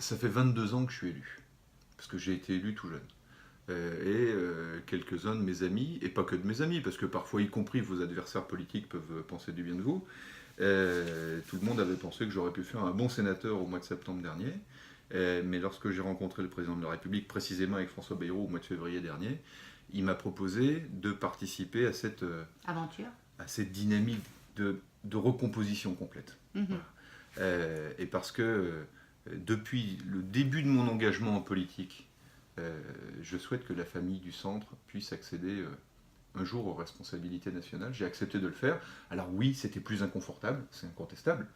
Ça fait 22 ans que je suis élu, parce que j'ai été élu tout jeune. Quelques-uns de mes amis, et pas que de mes amis, parce que parfois, y compris vos adversaires politiques peuvent penser du bien de vous, tout le monde avait pensé que j'aurais pu faire un bon sénateur au mois de septembre dernier. Mais lorsque j'ai rencontré le président de la République, précisément avec François Bayrou au mois de février dernier, il m'a proposé de participer Aventure. à cette dynamique de recomposition complète. Mhm. Voilà. Et parce que depuis le début de mon engagement en politique, je souhaite que la famille du centre puisse accéder un jour aux responsabilités nationales. J'ai accepté de le faire. Alors oui, c'était plus inconfortable, c'est incontestable,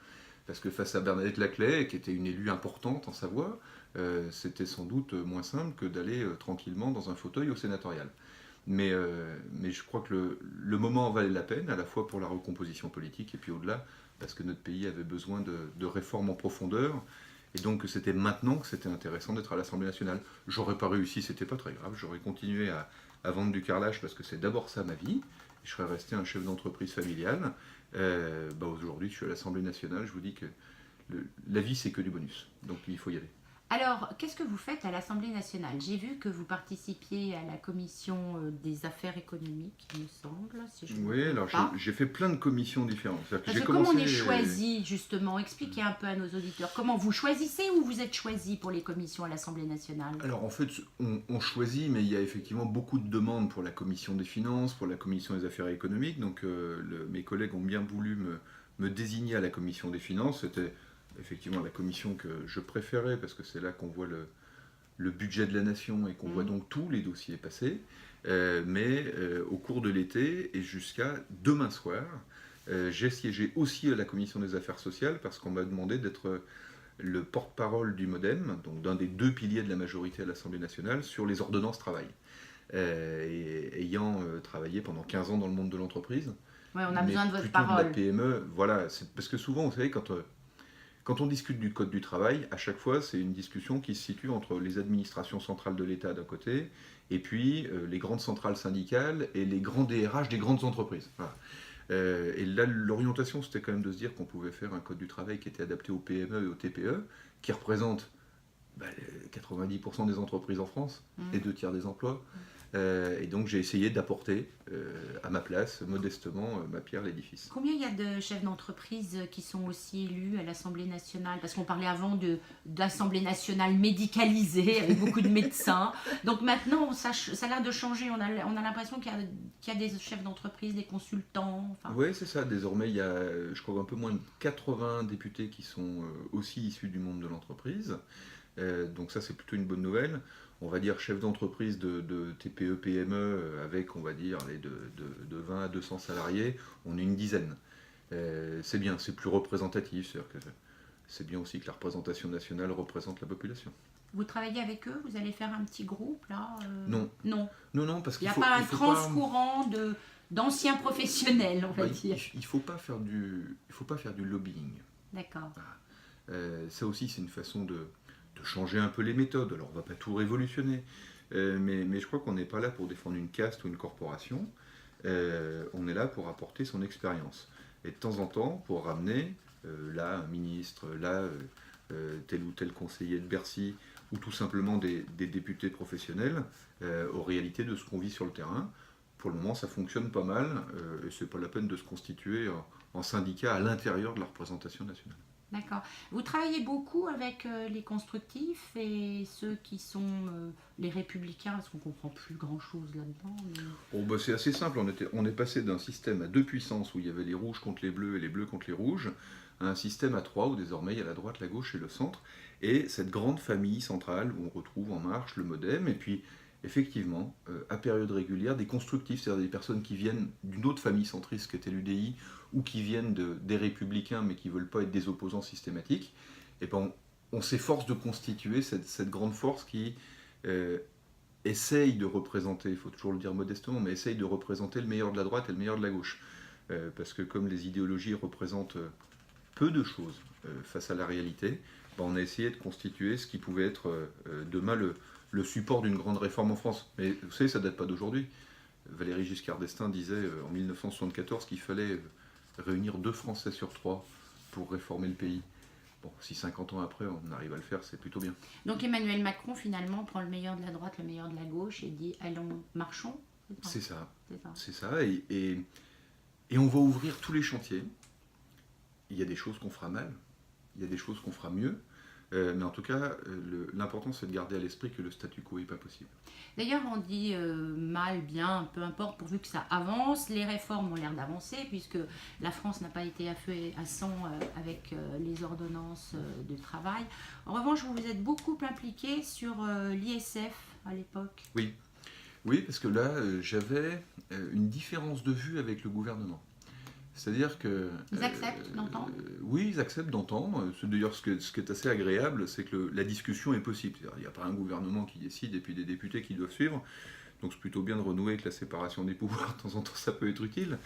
parce que face à Bernadette Laclais, qui était une élue importante en Savoie, c'était sans doute moins simple que d'aller tranquillement dans un fauteuil au sénatorial. Mais je crois que le moment en valait la peine, à la fois pour la recomposition politique et puis au-delà, parce que notre pays avait besoin de réformes en profondeur, et donc c'était maintenant que c'était intéressant d'être à l'Assemblée nationale. J'aurais pas réussi, c'était pas très grave, j'aurais continué à vendre du carrelage parce que c'est d'abord ça ma vie, je serais resté un chef d'entreprise familial. Aujourd'hui je suis à l'Assemblée nationale, je vous dis que la vie c'est que du bonus, donc il faut y aller. Alors, qu'est-ce que vous faites à l'Assemblée nationale? J'ai vu que vous participiez à la commission des affaires économiques, il me semble, si je ne me Oui, trompe alors pas. j'ai fait plein de commissions différentes. C'est-à-dire que Parce j'ai que comment on commencé. est choisi, justement? Expliquez un peu à nos auditeurs. Comment vous choisissez ou vous êtes choisi pour les commissions à l'Assemblée nationale? Alors en fait, on choisit, mais il y a effectivement beaucoup de demandes pour la commission des finances, pour la commission des affaires économiques. Donc mes collègues ont bien voulu me désigner à la commission des finances. C'était effectivement la commission que je préférais parce que c'est là qu'on voit le budget de la nation et qu'on voit Mhm. donc tous les dossiers passer. Au cours de l'été et jusqu'à demain soir, j'ai siégé aussi à la commission des affaires sociales parce qu'on m'a demandé d'être le porte-parole du MoDem, donc d'un des deux piliers de la majorité à l'Assemblée nationale, sur les ordonnances travail. Ayant travaillé pendant 15 ans dans le monde de l'entreprise, Ouais, on a mais besoin de votre plutôt de la parole. PME, voilà, c'est parce que souvent, vous savez, quand on discute du code du travail, à chaque fois, c'est une discussion qui se situe entre les administrations centrales de l'État d'un côté, et puis les grandes centrales syndicales et les grands DRH des grandes entreprises. Voilà. Et là, l'orientation, c'était quand même de se dire qu'on pouvait faire un code du travail qui était adapté aux PME et aux TPE, qui représentent 90% des entreprises en France et Mhm. 2 tiers des emplois. Et donc j'ai essayé d'apporter à ma place, modestement, ma pierre à l'édifice. Combien il y a de chefs d'entreprise qui sont aussi élus à l'Assemblée nationale? Parce qu'on parlait avant d'Assemblée nationale médicalisée avec beaucoup de médecins. Donc maintenant, ça a l'air de changer. On a l'impression qu'il y a des chefs d'entreprise, des consultants. Enfin, Oui, c'est ça. Désormais, il y a, je crois, un peu moins de 80 députés qui sont aussi issus du monde de l'entreprise. Donc ça, c'est plutôt une bonne nouvelle. On va dire chef d'entreprise de TPE, PME, avec, on va dire, de 20 à 200 salariés, on est une dizaine. C'est bien, c'est plus représentatif. C'est-à-dire que c'est bien aussi que la représentation nationale représente la population. vous travaillez avec eux? Vous allez faire un petit groupe là? Non, Non. non, non, parce Il n'y qu'il a faut, pas il un faut pas. transcourant d'anciens professionnels, on va Bah, dire. il faut pas faire il faut pas faire du lobbying. D'accord. Ça aussi, c'est une façon de changer un peu les méthodes. Alors, on ne va pas tout révolutionner, mais je crois qu'on n'est pas là pour défendre une caste ou une corporation. On est là pour apporter son expérience. Et de temps en temps, pour ramener là un ministre, là tel ou tel conseiller de Bercy, ou tout simplement des députés professionnels aux réalités de ce qu'on vit sur le terrain. Pour le moment, ça fonctionne pas mal, et c'est pas la peine de se constituer en syndicat à l'intérieur de la représentation nationale. D'accord. Vous travaillez beaucoup avec les constructifs et ceux qui sont les républicains, parce qu'on comprend plus grand-chose là-dedans. Bon, bah, c'est assez simple, on est passé d'un système à deux puissances où il y avait les rouges contre les bleus et les bleus contre les rouges, à un système à trois où désormais il y a la droite, la gauche et le centre, et cette grande famille centrale où on retrouve En Marche, le MoDem, et puis effectivement, à période régulière, des constructifs, c'est-à-dire des personnes qui viennent d'une autre famille centriste qui était l'UDI, ou qui viennent des républicains mais qui ne veulent pas être des opposants systématiques, et ben on s'efforce de constituer cette grande force qui euh, essaye de représenter, il faut toujours le dire modestement, mais essaye de représenter le meilleur de la droite et le meilleur de la gauche. Parce que comme les idéologies représentent peu de choses face à la réalité, ben on a essayé de constituer ce qui pouvait être demain le support d'une grande réforme en France. Mais vous savez, ça ne date pas d'aujourd'hui. Valéry Giscard d'Estaing disait en 1974 qu'il fallait réunir 2 Français sur 3 pour réformer le pays. Bon, si 50 ans après on arrive à le faire, c'est plutôt bien. Donc Emmanuel Macron finalement prend le meilleur de la droite, le meilleur de la gauche et dit allons, marchons. C'est ça, C'est ça. c'est ça. Et on va ouvrir tous les chantiers. Il y a des choses qu'on fera mal, il y a des choses qu'on fera mieux. Mais en tout cas, l'important c'est de garder à l'esprit que le statu quo n'est pas possible. D'ailleurs, on dit mal, bien, peu importe, pourvu que ça avance. Les réformes ont l'air d'avancer, puisque la France n'a pas été à feu et à sang avec les ordonnances de travail. En revanche, vous vous êtes beaucoup impliqué sur l'ISF à l'époque. Oui, oui, parce que là, j'avais une différence de vue avec le gouvernement. C'est-à-dire que... Ils acceptent d'entendre? Oui, ils acceptent d'entendre. D'ailleurs, ce qui est assez agréable, c'est que la discussion est possible. Il n'y a pas un gouvernement qui décide et puis des députés qui doivent suivre. Donc c'est plutôt bien de renouer avec la séparation des pouvoirs. De temps en temps, ça peut être utile.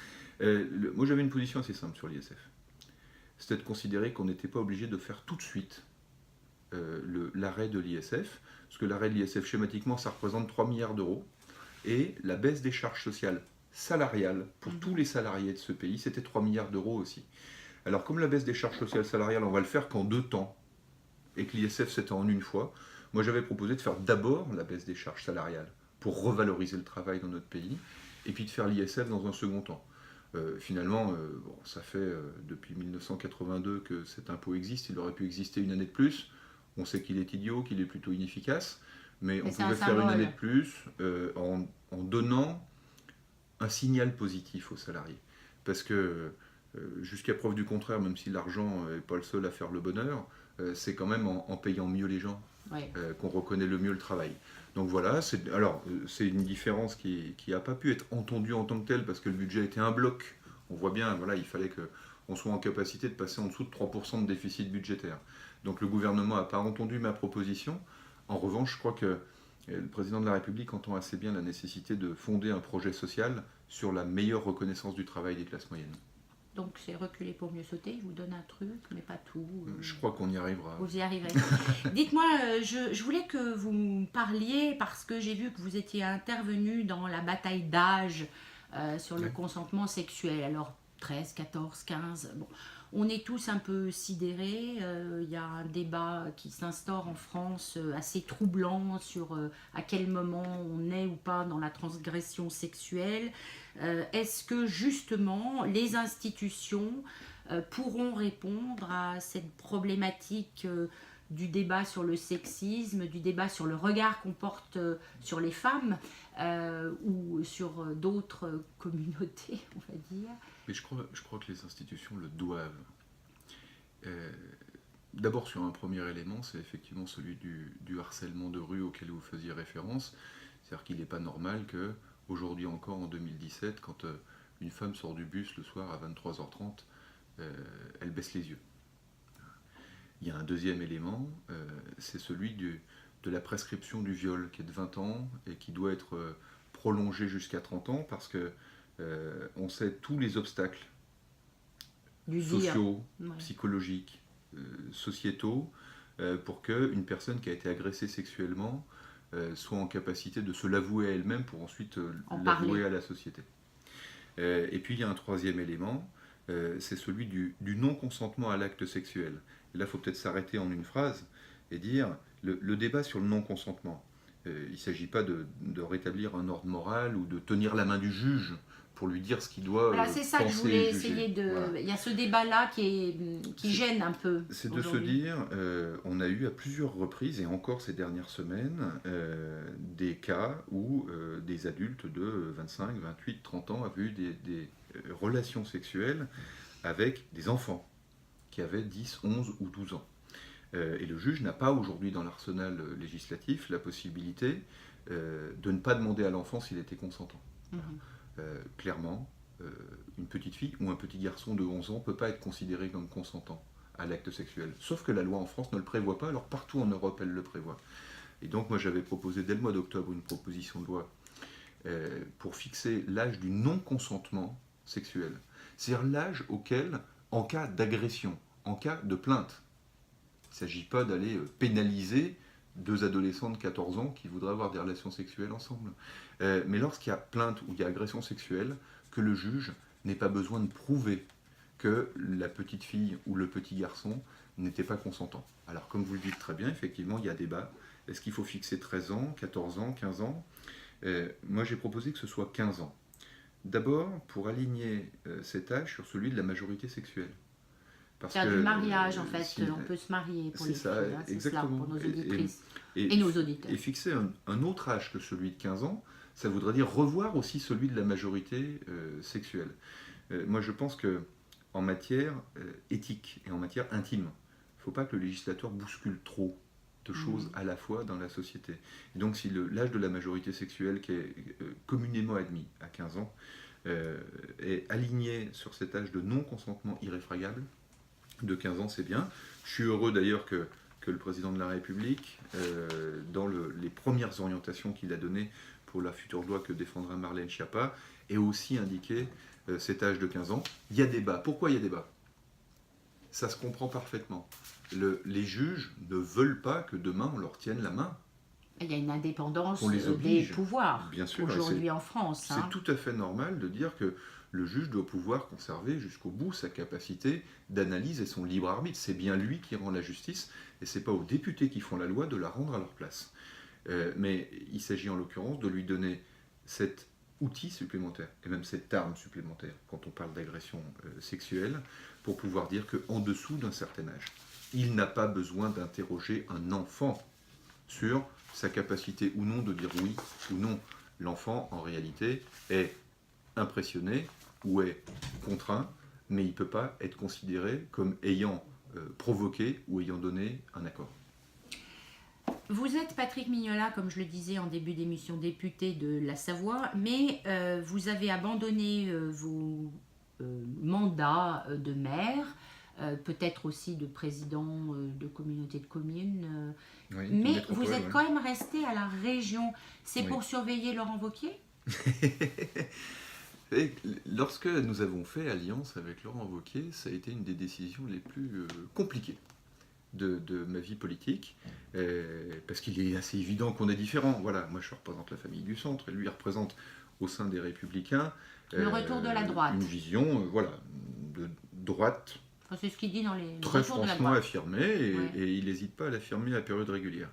Moi, j'avais une position assez simple sur l'ISF. C'était de considérer qu'on n'était pas obligé de faire tout de suite l'arrêt de l'ISF. Parce que l'arrêt de l'ISF, schématiquement, ça représente 3 milliards d'euros. Et la baisse des charges sociales salariale pour tous les salariés de ce pays, c'était 3 milliards d'euros aussi. Alors comme la baisse des charges sociales salariales, on va le faire qu'en 2 temps, et que l'ISF c'était en une fois, moi j'avais proposé de faire d'abord la baisse des charges salariales pour revaloriser le travail dans notre pays, et puis de faire l'ISF dans un second temps. Finalement, bon, ça fait depuis 1982 que cet impôt existe, il aurait pu exister une année de plus, on sait qu'il est idiot, qu'il est plutôt inefficace, mais on pouvait faire une année de plus en donnant un signal positif aux salariés. Parce que jusqu'à preuve du contraire, même si l'argent n'est pas le seul à faire le bonheur, c'est quand même en payant mieux les gens qu'on reconnaît le mieux le travail. Donc voilà, c'est une différence qui n'a pas pu être entendue en tant que telle parce que le budget était un bloc. On voit bien, voilà, il fallait qu'on soit en capacité de passer en dessous de 3% de déficit budgétaire. Donc le gouvernement n'a pas entendu ma proposition. En revanche, je crois que le président de la République entend assez bien la nécessité de fonder un projet social sur la meilleure reconnaissance du travail des classes moyennes. Donc c'est reculer pour mieux sauter, je vous donne un truc, mais pas tout. Je crois qu'on y arrivera. Vous y arriverez. Dites-moi, je voulais que vous me parliez, parce que j'ai vu que vous étiez intervenu dans la bataille d'âge sur le consentement sexuel. Alors 13, 14, 15, bon. On est tous un peu sidérés. Il y a un débat qui s'instaure en France assez troublant sur à quel moment on est ou pas dans la transgression sexuelle. Est-ce que justement les institutions pourront répondre à cette problématique du débat sur le sexisme, du débat sur le regard qu'on porte sur les femmes ou sur d'autres communautés, on va dire? Mais je crois que les institutions le doivent. D'abord sur un premier élément, c'est effectivement celui du harcèlement de rue auquel vous faisiez référence. C'est-à-dire qu'il n'est pas normal qu'aujourd'hui encore, en 2017, quand une femme sort du bus le soir à 23h30, elle baisse les yeux. Il y a un deuxième élément, c'est celui de la prescription du viol, qui est de 20 ans et qui doit être prolongée jusqu'à 30 ans, parce que on sait tous les obstacles sociaux, psychologiques, sociétaux, pour qu'une personne qui a été agressée sexuellement soit en capacité de se l'avouer à elle-même pour ensuite l'avouer à la société. Et puis il y a un troisième élément, c'est celui du non-consentement à l'acte sexuel. Et là, il faut peut-être s'arrêter en une phrase et dire le débat sur le non-consentement. Il ne s'agit pas de rétablir un ordre moral ou de tenir la main du juge pour lui dire ce qu'il doit voilà, c'est ça penser, que je voulais juger. essayer de... Voilà. Il y a ce débat-là qui gêne un peu. C'est de se dire, on a eu à plusieurs reprises, et encore ces dernières semaines, des cas où des adultes de 25, 28, 30 ans avaient eu des relations sexuelles avec des enfants qui avaient 10, 11 ou 12 ans. Et le juge n'a pas aujourd'hui dans l'arsenal législatif la possibilité de ne pas demander à l'enfant s'il était consentant. Clairement, une petite fille ou un petit garçon de 11 ans ne peut pas être considéré comme consentant à l'acte sexuel. Sauf que la loi en France ne le prévoit pas, alors partout en Europe elle le prévoit. Et donc moi j'avais proposé dès le mois d'octobre une proposition de loi pour fixer l'âge du non-consentement sexuel. C'est-à-dire l'âge auquel, en cas d'agression, en cas de plainte, il ne s'agit pas d'aller pénaliser deux adolescents de 14 ans qui voudraient avoir des relations sexuelles ensemble. Mais lorsqu'il y a plainte ou il y a agression sexuelle, que le juge n'ait pas besoin de prouver que la petite fille ou le petit garçon n'étaient pas consentants. Alors comme vous le dites très bien, effectivement, il y a débat. Est-ce qu'il faut fixer 13 ans, 14 ans, 15 ans? Moi j'ai proposé que ce soit 15 ans. D'abord pour aligner cet âge sur celui de la majorité sexuelle. Parce Faire que du mariage, en fait, si, on peut se marier pour c'est les filles, ça, hein, c'est cela, exactement. pour nos auditrices Et, et nos auditeurs. et fixer un autre âge que celui de 15 ans, ça voudrait dire revoir aussi celui de la majorité sexuelle. Moi je pense que en matière éthique et en matière intime, il ne faut pas que le législateur bouscule trop de choses à la fois dans la société. Et donc si l'âge de la majorité sexuelle qui est communément admis à 15 ans est aligné sur cet âge de non-consentement irréfragable, de 15 ans, c'est bien. Je suis heureux d'ailleurs que le président de la République, dans les premières orientations qu'il a données pour la future loi que défendra Marlène Schiappa, ait aussi indiqué cet âge de 15 ans. Il y a débat. Pourquoi il y a débat? Ça se comprend parfaitement. Les juges ne veulent pas que demain on leur tienne la main. Il y a une indépendance Qu'on les des oblige. pouvoirs Bien sûr, aujourd'hui en France. c'est tout à fait normal de dire que le juge doit pouvoir conserver jusqu'au bout sa capacité d'analyse et son libre arbitre. C'est bien lui qui rend la justice et c'est pas aux députés qui font la loi de la rendre à leur place. Mais il s'agit en l'occurrence de lui donner cet outil supplémentaire et même cette arme supplémentaire quand on parle d'agression sexuelle pour pouvoir dire qu'en dessous d'un certain âge, il n'a pas besoin d'interroger un enfant sur sa capacité ou non de dire oui ou non. L'enfant, en réalité, est impressionné ou est contraint, mais il ne peut pas être considéré comme ayant provoqué ou ayant donné un accord. Vous êtes Patrick Mignola, comme je le disais en début d'émission, député de la Savoie, mais vous avez abandonné vos mandats de maire, peut-être aussi de président de communauté de communes, Oui, mais métropole, vous êtes ouais. quand même resté à la région. C'est Oui. pour surveiller Laurent Wauquiez? Et lorsque nous avons fait alliance avec Laurent Wauquiez, ça a été une des décisions les plus compliquées de ma vie politique, parce qu'il est assez évident qu'on est différents. Voilà, moi je représente la famille du centre, et lui il représente au sein des Républicains Le retour de la droite. une vision voilà, de droite Enfin, c'est ce qu'il dit dans les très retours de la franchement droite. affirmée, Ouais. et il n'hésite pas à l'affirmer à période régulière.